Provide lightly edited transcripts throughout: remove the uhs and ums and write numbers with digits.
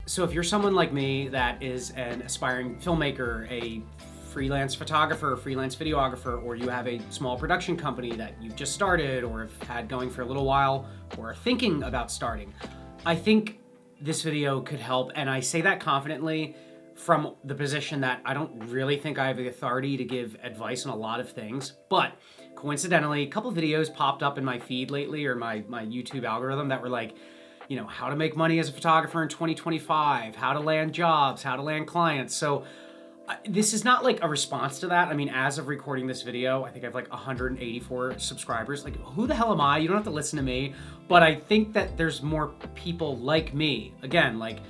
So if you're someone like me that is an aspiring filmmaker, a freelance photographer, freelance videographer, or you have a small production company that you've just started or have had going for a little while or are thinking about starting, I think this video could help. And I say that confidently from the position that I don't really think I have the authority to give advice on a lot of things, but coincidentally, a couple videos popped up in my feed lately or my YouTube algorithm that were like, you know, how to make money as a photographer in 2025, how to land jobs, how to land clients. So this is not like a response to that. I mean, as of recording this video, I think I have like 184 subscribers. Like, who the hell am I? You don't have to listen to me. But I think that there's more people like me. Again, like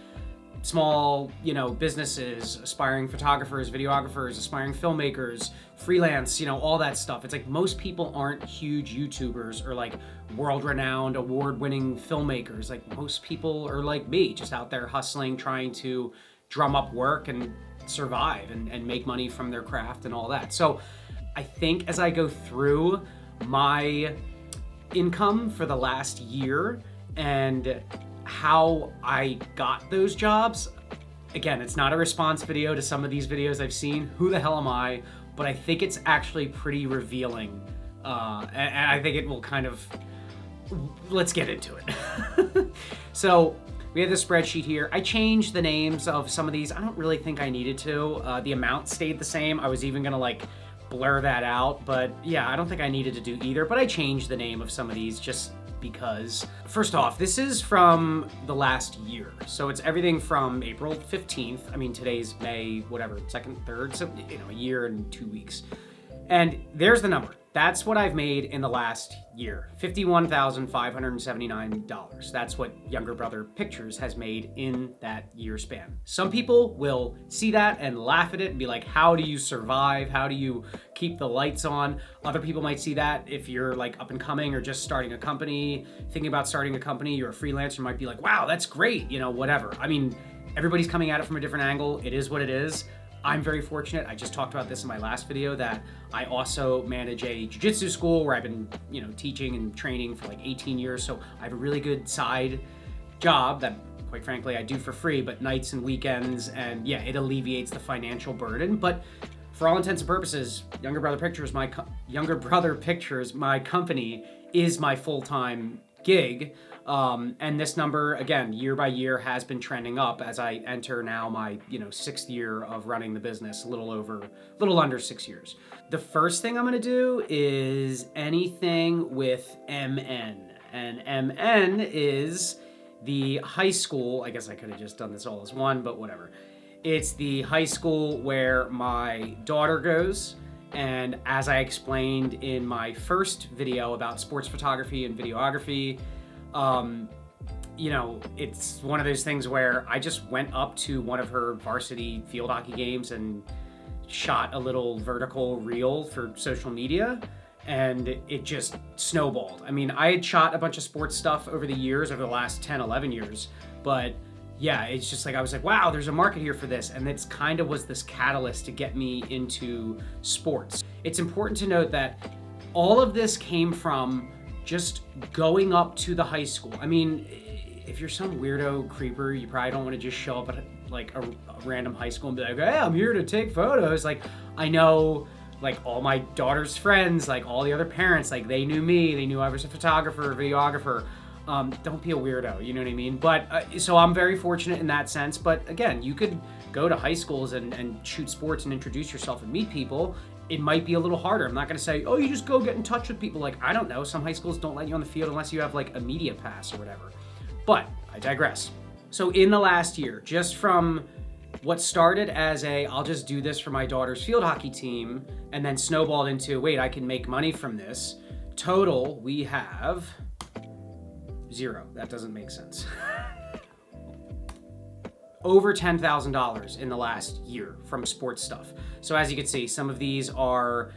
small, you know, businesses, aspiring photographers, videographers, aspiring filmmakers, freelance, you know, all that stuff. It's like most people aren't huge YouTubers or like world-renowned, award-winning filmmakers. Like most people are like me, just out there hustling, trying to drum up work and survive and make money from their craft and all that. So I think as I go through my income for the last year and how I got those jobs, again, it's not a response video to some of these videos I've seen. Who the hell am I? But I think it's actually pretty revealing. And I think it will kind of, let's get into it. So we have the spreadsheet here. I changed the names of some of these. I don't really think I needed to. The amount stayed the same. I was even gonna like blur that out, but yeah, I don't think I needed to do either, but I changed the name of some of these just because. First off, this is from the last year. So it's everything from April 15th. I mean, today's May, whatever, 2nd, 3rd, so, you know, a year and 2 weeks. And there's the number. That's what I've made in the last year, $51,579. That's what Younger Brother Pictures has made in that year span. Some people will see that and laugh at it and be like, how do you survive? How do you keep the lights on? Other people might see that if you're like up and coming or just starting a company, thinking about starting a company, you're a freelancer, might be like, wow, that's great, you know, whatever. I mean, everybody's coming at it from a different angle. It is what it is. I'm very fortunate. I just talked about this in my last video that I also manage a jiu-jitsu school where I've been, you know, teaching and training for like 18 years. So I have a really good side job that, quite frankly, I do for free, but nights and weekends, and yeah, it alleviates the financial burden. But for all intents and purposes, Younger Brother Pictures, my company, is my full-time gig. And this number, again, year by year has been trending up as I enter now my, you know, 6th year of running the business, a little under 6 years. The first thing I'm gonna do is anything with MN. And MN is the high school, I guess I could have just done this all as one, but whatever. It's the high school where my daughter goes. And as I explained in my first video about sports photography and videography, you know, it's one of those things where I just went up to one of her varsity field hockey games and shot a little vertical reel for social media, and it just snowballed. I mean, I had shot a bunch of sports stuff over the years, over the last 10, 11 years, but yeah, it's just like, I was like, wow, there's a market here for this. And it's kind of was this catalyst to get me into sports. It's important to note that all of this came from just going up to the high school. I mean, if you're some weirdo creeper, you probably don't want to just show up at like a random high school and be like, hey, I'm here to take photos. Like, I know like all my daughter's friends, like all the other parents, like they knew me, they knew I was a photographer, videographer. Don't be a weirdo, you know what I mean? But so I'm very fortunate in that sense. But again, you could go to high schools and shoot sports and introduce yourself and meet people. It might be a little harder. I'm not gonna say, oh, you just go get in touch with people. Like, I don't know, some high schools don't let you on the field unless you have like a media pass or whatever. But I digress. So in the last year, just from what started as I'll just do this for my daughter's field hockey team, and then snowballed into, wait, I can make money from this. Total, we have 0. That doesn't make sense. Over $10,000 in the last year from sports stuff. So as you can see, some of these are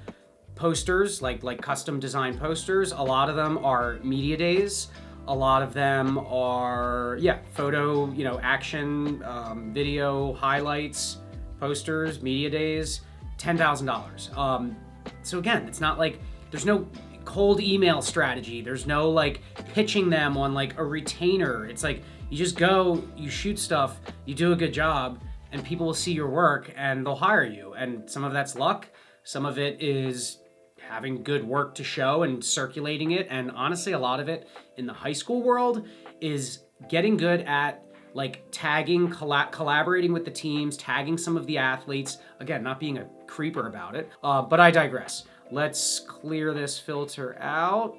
posters, like custom design posters. A lot of them are media days. A lot of them are, yeah, photo, you know, action, video highlights, posters, media days, $10,000. So again, it's not like, there's no cold email strategy. There's no like pitching them on like a retainer. It's like, You just go, you shoot stuff, you do a good job, and people will see your work and they'll hire you. And some of that's luck, some of it is having good work to show and circulating it. And honestly, a lot of it in the high school world is getting good at like tagging, collaborating with the teams, tagging some of the athletes. Again, not being a creeper about it, but I digress. Let's clear this filter out.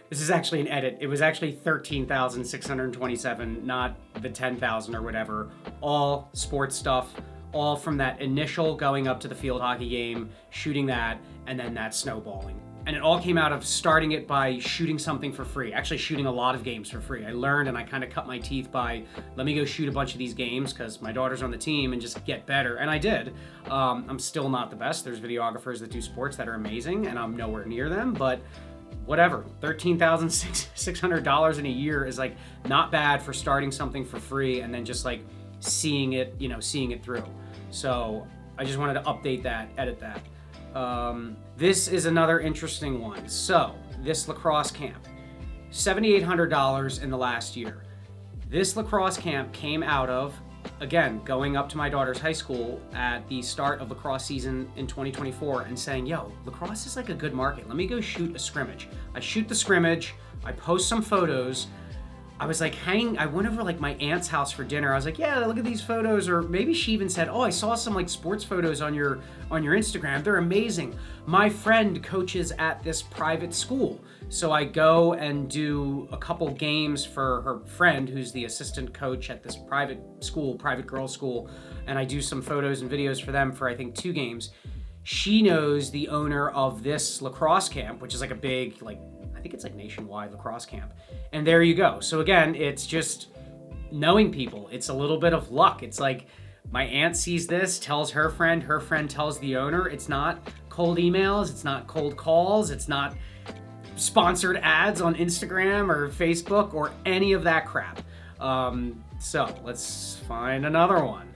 This is actually an edit. It was actually 13,627, not the 10,000 or whatever. All sports stuff, all from that initial going up to the field hockey game, shooting that, and then that snowballing. And it all came out of starting it by shooting something for free, actually shooting a lot of games for free. I learned and I kind of cut my teeth by, let me go shoot a bunch of these games because my daughter's on the team and just get better. And I did. I'm still not the best. There's videographers that do sports that are amazing and I'm nowhere near them, but whatever. $13,600 in a year is like not bad for starting something for free and then just like seeing it, seeing it through. So I just wanted to update that, edit that. This is another interesting one. So this lacrosse camp, $7,800 in the last year. This lacrosse camp came out of, again, going up to my daughter's high school at the start of lacrosse season in 2024 and saying, yo, lacrosse is like a good market. Let me go shoot a scrimmage. I shoot the scrimmage, I post some photos. I was like I went over like my aunt's house for dinner. I was like, yeah, look at these photos. Or maybe she even said, oh, I saw some like sports photos on your Instagram. They're amazing. My friend coaches at this private school. So I go and do a couple games for her friend who's the assistant coach at this private school, private girls school. And I do some photos and videos for them for I think 2 games. She knows the owner of this lacrosse camp, which is like a big, like, I think it's like nationwide lacrosse camp. And there you go. So again, it's just knowing people. It's a little bit of luck. It's like my aunt sees this, tells her friend tells the owner. It's not cold emails. It's not cold calls. It's not sponsored ads on Instagram or Facebook or any of that crap. So let's find another one.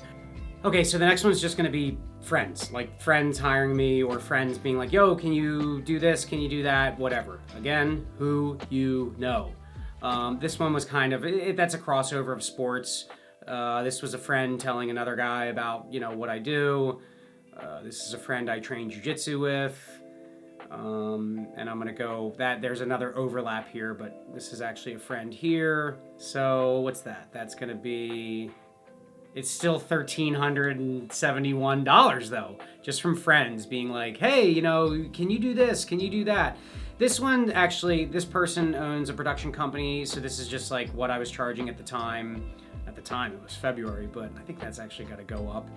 Okay, so the next one's just gonna be friends, like friends hiring me or friends being like, yo, can you do this? Can you do that? Whatever. Again, who you know. This one was kind of, that's a crossover of sports. This was a friend telling another guy about, what I do. This is a friend I train jiu-jitsu with. And I'm gonna go, there's another overlap here, but this is actually a friend here. So what's that? That's gonna be, it's still $1,371 though, just from friends being like, hey, can you do this? Can you do that? This one, actually, this person owns a production company, so this is just like what I was charging at the time. At the time, it was February, but I think that's actually got to go up.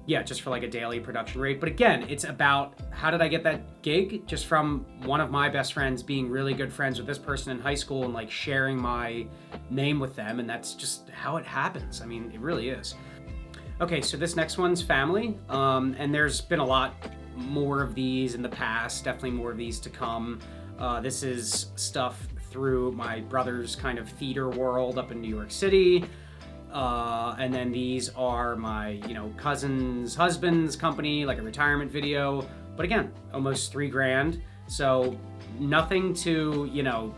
Yeah, just for like a daily production rate. But again, it's about how did I get that gig? Just from one of my best friends being really good friends with this person in high school and like sharing my name with them. And that's just how it happens. I mean, it really is. Okay, so this next one's family. And there's been a lot more of these in the past, definitely more of these to come. This is stuff through my brother's kind of theater world up in New York City. And then these are my, cousin's husband's company, like a retirement video. But again, almost $3,000. So nothing to,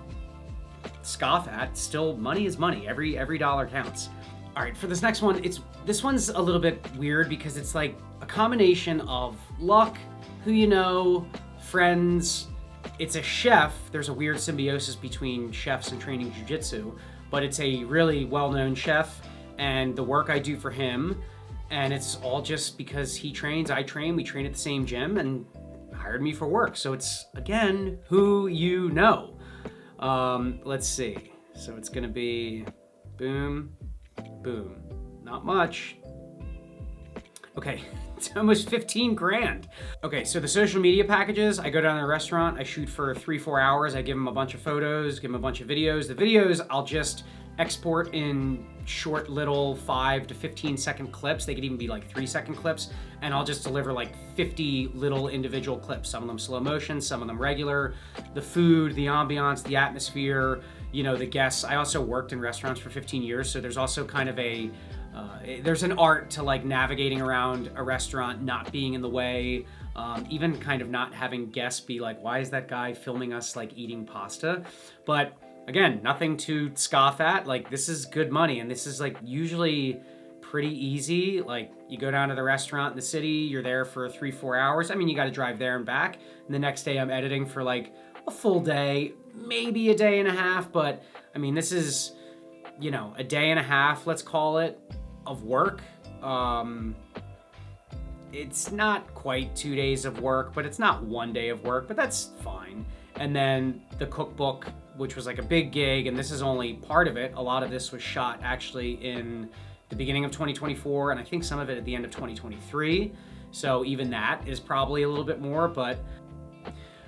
scoff at. Still, money is money. Every dollar counts. All right, for this next one, this one's a little bit weird because it's like a combination of luck, who you know, friends. It's a chef. There's a weird symbiosis between chefs and training jiu-jitsu, but it's a really well-known chef. And the work I do for him, and it's all just because he trains, I train, we train at the same gym, and hired me for work. So it's, again, who you know. Let's see. So it's gonna be boom, boom. Not much. Okay, it's almost $15,000. Okay, so the social media packages, I go down to a restaurant, I shoot for 3-4 hours, I give them a bunch of photos, give them a bunch of videos. The videos, I'll just export in short little 5 to 15 second clips. They could even be like 3-second clips, and I'll just deliver like 50 little individual clips. Some of them slow motion, some of them regular. The food, the ambiance, the atmosphere, the guests. I also worked in restaurants for 15 years, so there's also kind of there's an art to like navigating around a restaurant, not being in the way, even kind of not having guests be like, why is that guy filming us like eating pasta? But again, nothing to scoff at. Like, this is good money, and this is like usually pretty easy. Like, you go down to the restaurant in the city, you're there for 3-4 hours. I mean, you got to drive there and back. And the next day I'm editing for like a full day, maybe a day and a half. But I mean, this is, you know, a day and a half, let's call it, of work. It's not quite 2 days of work, but it's not 1 day of work, but that's fine. And then the cookbook, which was like a big gig, and this is only part of it. A lot of this was shot actually in the beginning of 2024, and I think some of it at the end of 2023. So even that is probably a little bit more, but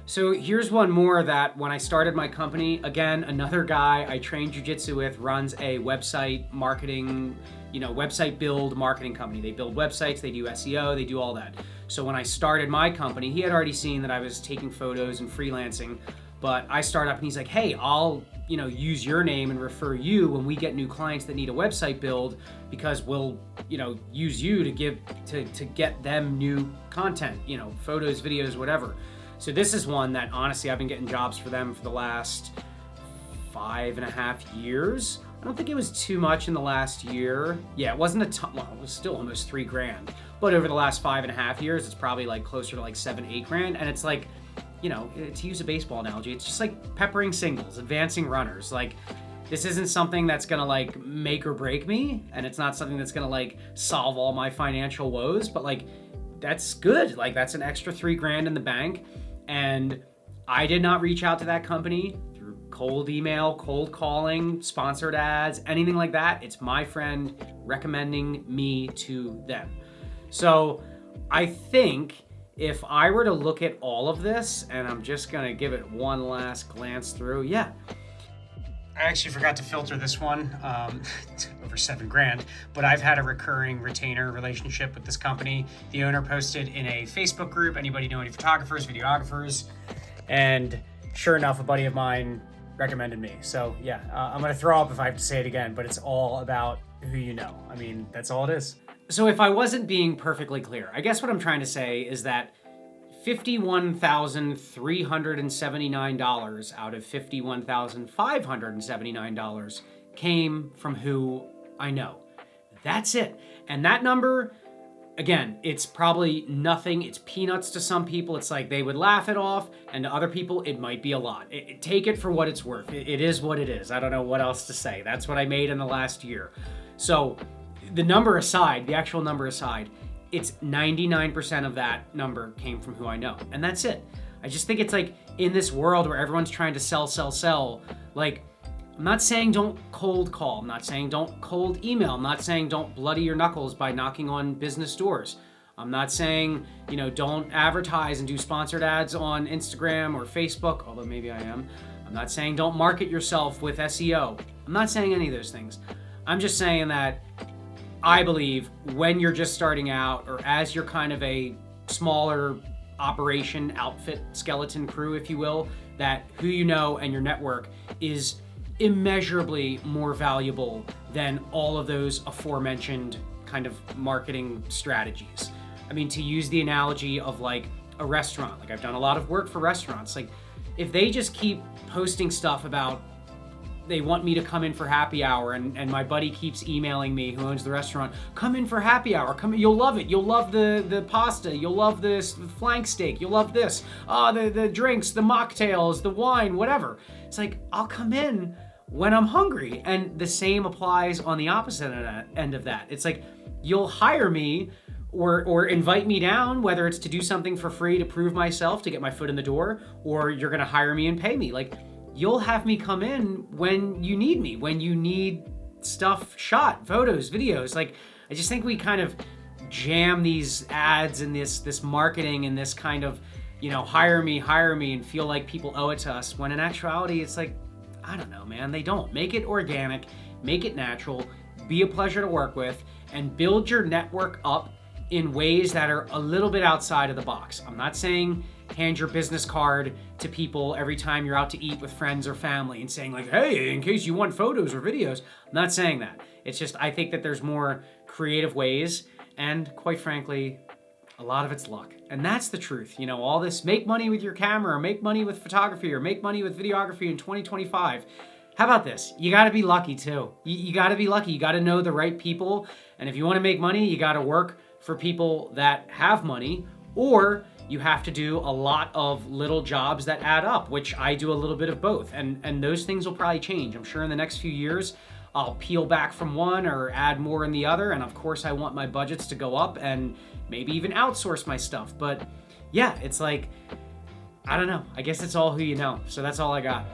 so here's one more that when I started my company, again, another guy I trained jiu-jitsu with runs a website marketing, website build marketing company. They build websites, they do SEO, they do all that. So when I started my company, he had already seen that I was taking photos and freelancing, but I start up and he's like, hey, I'll use your name and refer you when we get new clients that need a website build, because we'll use you to get them new content, photos, videos, whatever. So this is one that honestly I've been getting jobs for them for the last 5.5 years. I don't think it was too much in the last year. Yeah, it wasn't a ton. Well, it was still almost $3,000. But over the last 5.5 years, it's probably like closer to like $7-8 and it's like, to use a baseball analogy, it's just like peppering singles, advancing runners. Like, this isn't something that's gonna like make or break me, and it's not something that's gonna like solve all my financial woes, but like, that's good. Like, that's an extra $3,000 in the bank. And I did not reach out to that company through cold email, cold calling, sponsored ads, anything like that. It's my friend recommending me to them. So I think if I were to look at all of this, and I'm just gonna give it one last glance through, yeah. I actually forgot to filter this one, over $7,000, but I've had a recurring retainer relationship with this company. The owner posted in a Facebook group, anybody know any photographers, videographers, and sure enough, a buddy of mine recommended me. So yeah, I'm gonna throw up if I have to say it again, but it's all about who you know. I mean, that's all it is. So if I wasn't being perfectly clear, I guess what I'm trying to say is that $51,379 out of $51,579 came from who I know. That's it. And that number, again, it's probably nothing. It's peanuts to some people. It's like they would laugh it off, and to other people, it might be a lot. Take it for what it's worth. It is what it is. I don't know what else to say. That's what I made in the last year. So the number aside, the actual number aside, it's 99% of that number came from who I know. And that's it. I just think it's like in this world where everyone's trying to sell, like, I'm not saying don't cold call. I'm not saying don't cold email. I'm not saying don't bloody your knuckles by knocking on business doors. I'm not saying, don't advertise and do sponsored ads on Instagram or Facebook, although maybe I am. I'm not saying don't market yourself with SEO. I'm not saying any of those things. I'm just saying that I believe when you're just starting out, or as you're kind of a smaller operation, outfit, skeleton crew, if you will, that who you know and your network is immeasurably more valuable than all of those aforementioned kind of marketing strategies. I mean, to use the analogy of like a restaurant, like I've done a lot of work for restaurants, like if they just keep posting stuff about they want me to come in for happy hour, and my buddy keeps emailing me, who owns the restaurant, come in for happy hour, come, you'll love it, you'll love the pasta, you'll love this flank steak, you'll love this, the drinks, the mocktails, the wine, whatever. It's like, I'll come in when I'm hungry. And the same applies on the opposite end of that. It's like, you'll hire me or invite me down, whether it's to do something for free to prove myself, to get my foot in the door, or you're gonna hire me and pay me. Like, you'll have me come in when you need me, when you need stuff shot, photos, videos. Like, I just think we kind of jam these ads and this marketing and this kind of, hire me, and feel like people owe it to us, when in actuality, it's like, I don't know, man, they don't. Make it organic, make it natural, be a pleasure to work with, and build your network up in ways that are a little bit outside of the box. I'm not saying hand your business card to people every time you're out to eat with friends or family and saying like, hey, in case you want photos or videos. I'm not saying that. It's just, I think that there's more creative ways, and quite frankly, a lot of it's luck. And that's the truth. All this make money with your camera, or make money with photography, or make money with videography in 2025 how about this? You gotta be lucky too. You gotta be lucky. You gotta know the right people. And if you wanna make money, you gotta work for people that have money, or you have to do a lot of little jobs that add up, which I do a little bit of both. And those things will probably change. I'm sure in the next few years, I'll peel back from one or add more in the other. And of course, I want my budgets to go up and maybe even outsource my stuff. But yeah, it's like, I don't know. I guess it's all who you know. So that's all I got.